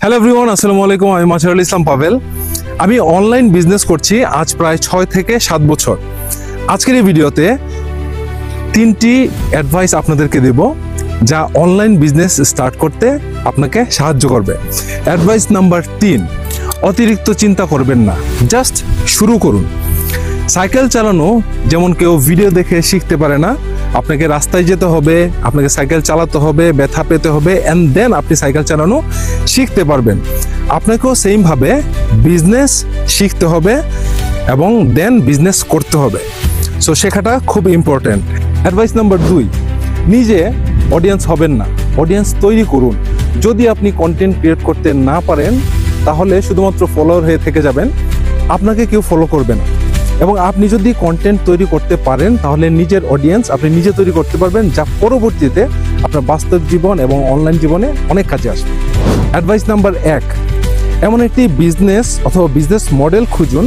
Hello everyone, আসসালামু আলাইকুম। আমি মাঝারুল ইসলাম পাভেল। আমি অনলাইন বিজনেস করছি আজ প্রায় 6 থেকে 7 বছর। আজকের এই ভিডিওতে 3টি অ্যাডভাইস আপনাদেরকে দেব যা অনলাইন বিজনেস স্টার্ট করতে আপনাকে সাহায্য করবে। অ্যাডভাইস নাম্বার 3, অতিরিক্ত চিন্তা করবেন না, জাস্ট শুরু করুন। সাইকেল চালানো যেমন কেউ ভিডিও দেখে শিখতে পারে না, আপনাকে রাস্তায় যেতে হবে, আপনাকে সাইকেল চালাতে হবে, ব্যথা পেতে হবে, অ্যান্ড দেন আপনি সাইকেল চালানো শিখতে পারবেন। আপনাকেও সেমভাবে বিজনেস শিখতে হবে এবং দেন বিজনেস করতে হবে। সো শেখাটা খুব ইম্পর্টেন্ট। অ্যাডভাইস নাম্বার 2, নিজে অডিয়েন্স হবেন না, অডিয়েন্স তৈরি করুন। যদি আপনি কন্টেন্ট ক্রিয়েট করতে না পারেন তাহলে শুধুমাত্র ফলোয়ার হয়ে থেকে যাবেন, আপনাকে কেউ ফলো করবে না। এবং আপনি যদি কন্টেন্ট তৈরি করতে পারেন তাহলে নিজের অডিয়েন্স আপনি নিজে তৈরি করতে পারবেন, যা পরবর্তীতে আপনার বাস্তব জীবন এবং অনলাইন জীবনে অনেক কাজে আসবে। অ্যাডভাইস নাম্বার 1, এমন একটি বিজনেস অথবা বিজনেস মডেল খুঁজুন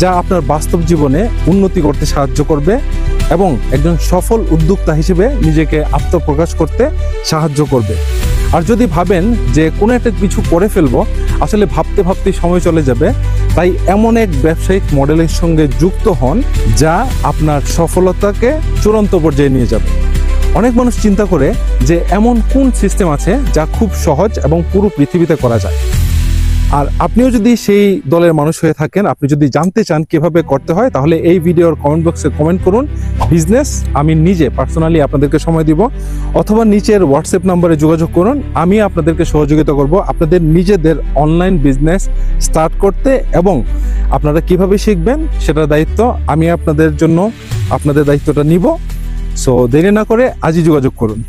যা আপনার বাস্তব জীবনে উন্নতি করতে সাহায্য করবে এবং একজন সফল উদ্যোক্তা হিসেবে নিজেকে আত্মপ্রকাশ করতে সাহায্য করবে। আর যদি ভাবেন যে কোনো একটা কিছু করে ফেলবো, আসলে ভাবতে ভাবতে সময় চলে যাবে, তাই এমন এক ব্যবসায়িক মডেলের সঙ্গে যুক্ত হন যা আপনার সফলতাকে চূড়ান্ত পর্যায়ে নিয়ে যাবে। অনেক মানুষ চিন্তা করে যে এমন কোন সিস্টেম আছে যা খুব সহজ এবং পুরো পৃথিবীতে করা যায়। আর আপনিও যদি সেই দলের মানুষ হয়ে থাকেন, আপনি যদি জানতে চান কিভাবে করতে হয়, তাহলে এই ভিডিওর কমেন্ট বক্সে কমেন্ট করুন বিজনেস, আমি নিজে পার্সোনালি আপনাদেরকে সময় দিব, অথবা নিচের হোয়াটসঅ্যাপ নম্বরে যোগাযোগ করুন, আমি আপনাদেরকে সহযোগিতা করব আপনাদের নিজেদের অনলাইন বিজনেস স্টার্ট করতে। এবং আপনারা কিভাবে শিখবেন সেটার দায়িত্ব আমি আপনাদের জন্য, আপনাদের দায়িত্বটা নিব। সো দেরি না করে আজই যোগাযোগ করুন।